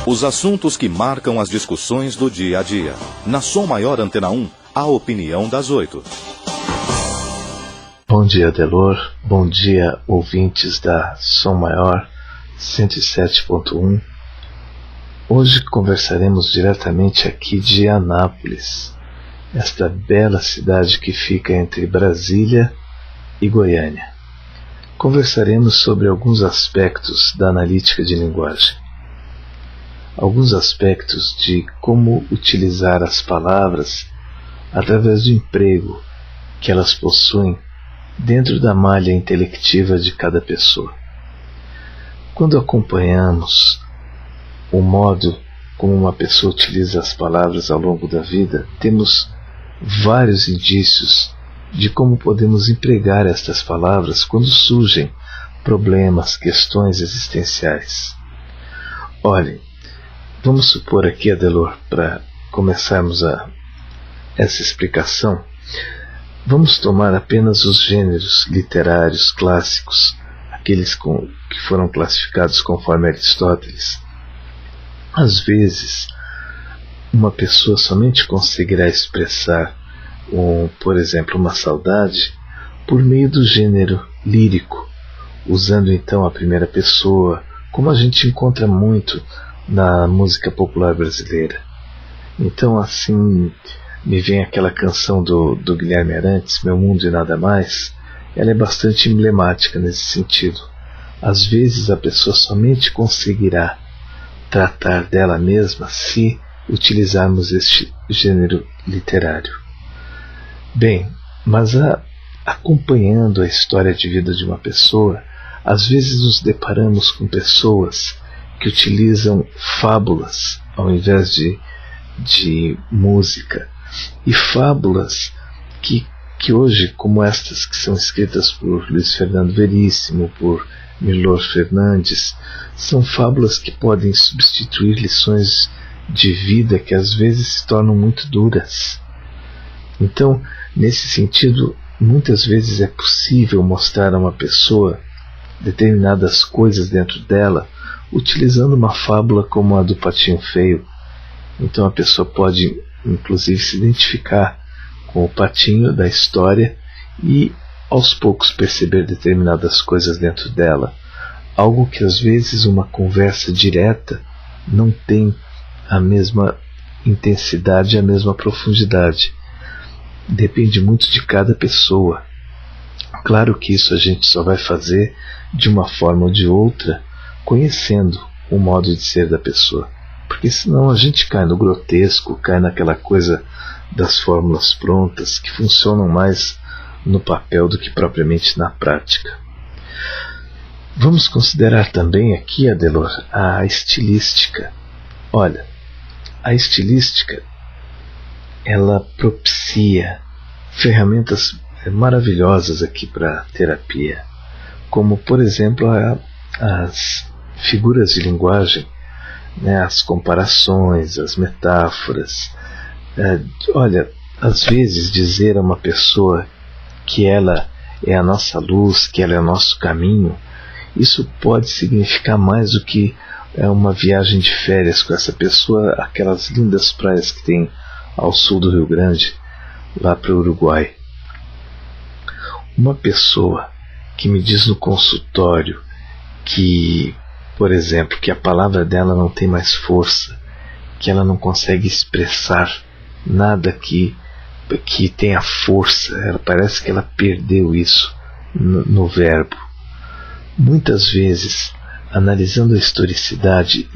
Os assuntos que marcam as discussões do dia a dia. Na Som Maior Antena 1, a opinião das 8. Bom dia, Adelor. Bom dia, ouvintes da Som Maior 107.1. Hoje conversaremos diretamente aqui de Anápolis, esta bela cidade que fica entre Brasília e Goiânia. Conversaremos sobre alguns aspectos da analítica de linguagem. Alguns aspectos de como utilizar as palavras através do emprego que elas possuem dentro da malha intelectiva de cada pessoa. Quando acompanhamos o modo como uma pessoa utiliza as palavras ao longo da vida, temos vários indícios de como podemos empregar estas palavras quando surgem problemas, questões existenciais. Olhem, vamos supor aqui, Adelor, para começarmos essa explicação, vamos tomar apenas os gêneros literários clássicos, aqueles que foram classificados conforme Aristóteles. Às vezes, uma pessoa somente conseguirá expressar, por exemplo, uma saudade por meio do gênero lírico, usando então a primeira pessoa, como a gente encontra muito na música popular brasileira. Então, assim, me vem aquela canção do Guilherme Arantes, Meu Mundo e Nada Mais. Ela é bastante emblemática nesse sentido. Às vezes a pessoa somente conseguirá tratar dela mesma se utilizarmos este gênero literário. Bem, mas acompanhando a história de vida de uma pessoa, às vezes nos deparamos com pessoas que utilizam fábulas ao invés de música, e fábulas que hoje, como estas que são escritas por Luiz Fernando Veríssimo, por Milor Fernandes, são fábulas que podem substituir lições de vida que às vezes se tornam muito duras. Então, nesse sentido, muitas vezes é possível mostrar a uma pessoa determinadas coisas dentro dela utilizando uma fábula como a do Patinho Feio. Então a pessoa pode inclusive se identificar com o patinho da história e aos poucos perceber determinadas coisas dentro dela, algo que às vezes uma conversa direta não tem a mesma intensidade, a mesma profundidade. Depende muito de cada pessoa. Claro que isso a gente só vai fazer de uma forma ou de outra, conhecendo o modo de ser da pessoa, porque senão a gente cai no grotesco, cai naquela coisa das fórmulas prontas que funcionam mais no papel do que propriamente na prática. Vamos considerar também aqui, Adelor, a estilística. Olha, a estilística, ela propicia ferramentas maravilhosas aqui para terapia, como por exemplo as figuras de linguagem, as comparações, as metáforas. Olha, às vezes dizer a uma pessoa que ela é a nossa luz, que ela é o nosso caminho, isso pode significar mais do que uma viagem de férias com essa pessoa, aquelas lindas praias que tem ao sul do Rio Grande, lá para o Uruguai. Uma pessoa que me diz no consultório que, por exemplo, que a palavra dela não tem mais força, que ela não consegue expressar nada que tenha força, parece que ela perdeu isso no verbo. Muitas vezes, analisando a historicidade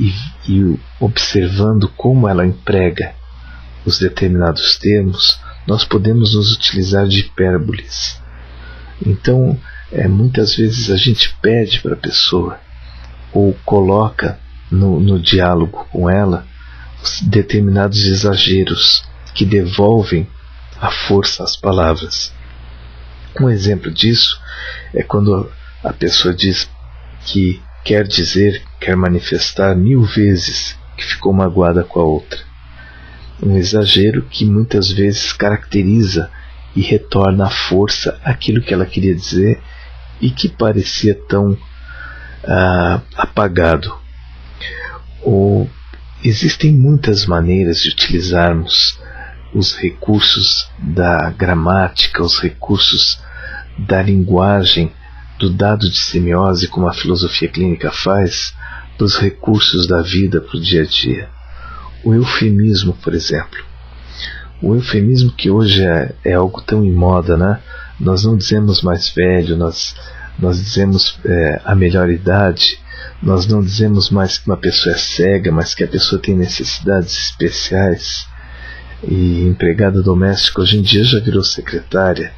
e observando como ela emprega os determinados termos, nós podemos nos utilizar de hipérboles. Então, muitas vezes a gente pede para a pessoa, ou coloca no diálogo com ela, determinados exageros que devolvem a força às palavras. Um exemplo disso é quando a pessoa diz que quer manifestar 1000 vezes que ficou magoada com a outra. Um exagero que muitas vezes caracteriza e retorna à força aquilo que ela queria dizer e que parecia tão apagado. existem muitas maneiras de utilizarmos os recursos da gramática, os recursos da linguagem, do dado de semiose, como a filosofia clínica faz, dos recursos da vida para o dia a dia. O eufemismo, por exemplo. O eufemismo, que hoje é algo tão em moda, né? Nós não dizemos mais velho, nós dizemos a melhor idade, nós não dizemos mais que uma pessoa é cega, mas que a pessoa tem necessidades especiais. E empregada doméstica hoje em dia já virou secretária.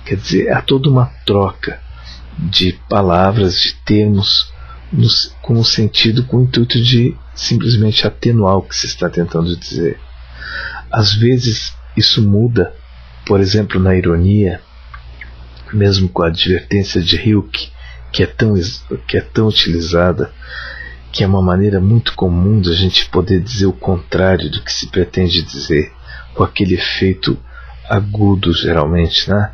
Quer dizer, há toda uma troca de palavras, de termos, com o sentido, com o intuito de simplesmente atenuar o que se está tentando dizer. Às vezes isso muda, por exemplo, na ironia, mesmo com a advertência de Hilke, que é tão utilizada, que é uma maneira muito comum de a gente poder dizer o contrário do que se pretende dizer, com aquele efeito agudo, geralmente, né?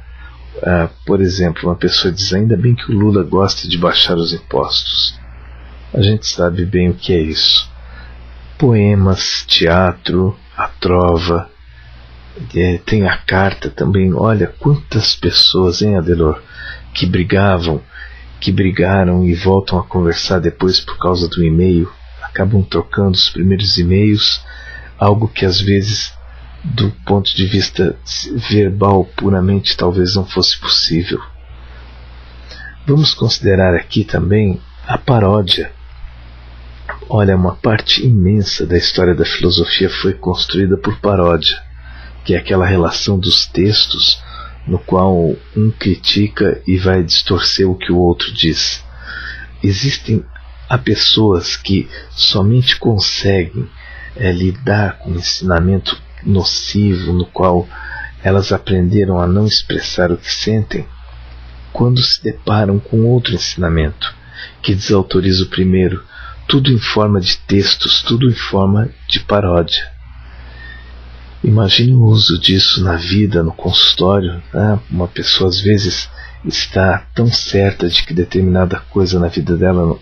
Por exemplo, uma pessoa diz: ainda bem que o Lula gosta de baixar os impostos. A gente sabe bem o que é isso. Poemas, teatro, a trova, tem a carta também. Olha quantas pessoas, hein, Adelor, que brigaram e voltam a conversar depois por causa do e-mail, acabam trocando os primeiros e-mails, algo que às vezes, do ponto de vista verbal puramente, talvez não fosse possível. Vamos considerar aqui também a paródia. Olha, uma parte imensa da história da filosofia foi construída por paródia, que é aquela relação dos textos no qual um critica e vai distorcer o que o outro diz. Há pessoas que somente conseguem lidar com um ensinamento nocivo, no qual elas aprenderam a não expressar o que sentem, quando se deparam com outro ensinamento que desautoriza o primeiro, tudo em forma de textos, tudo em forma de paródia. Imagine o uso disso na vida, no consultório, né? Uma pessoa às vezes está tão certa de que determinada coisa na vida dela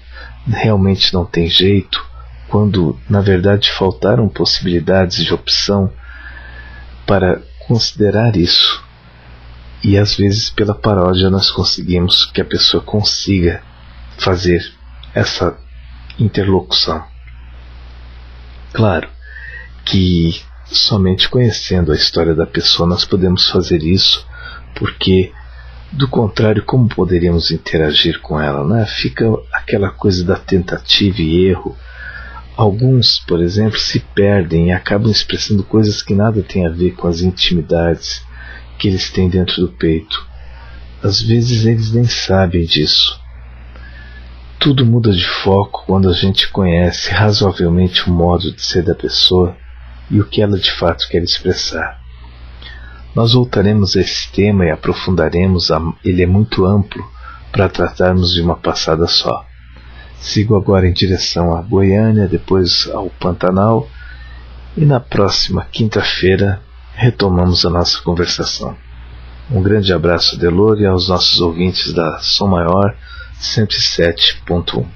realmente não tem jeito, quando na verdade faltaram possibilidades de opção para considerar isso. E às vezes pela paródia nós conseguimos que a pessoa consiga fazer essa interlocução. Claro que somente conhecendo a história da pessoa nós podemos fazer isso, porque do contrário, como poderíamos interagir com ela, né? Fica aquela coisa da tentativa e erro. Alguns, por exemplo, se perdem e acabam expressando coisas que nada têm a ver com as intimidades que eles têm dentro do peito. Às vezes eles nem sabem disso. Tudo muda de foco quando a gente conhece razoavelmente o modo de ser da pessoa e o que ela de fato quer expressar. Nós voltaremos a esse tema e aprofundaremos, ele é muito amplo para tratarmos de uma passada só. Sigo agora em direção a Goiânia, depois ao Pantanal, e na próxima quinta-feira retomamos a nossa conversação. Um grande abraço, Adelor, e aos nossos ouvintes da Som Maior 107.1.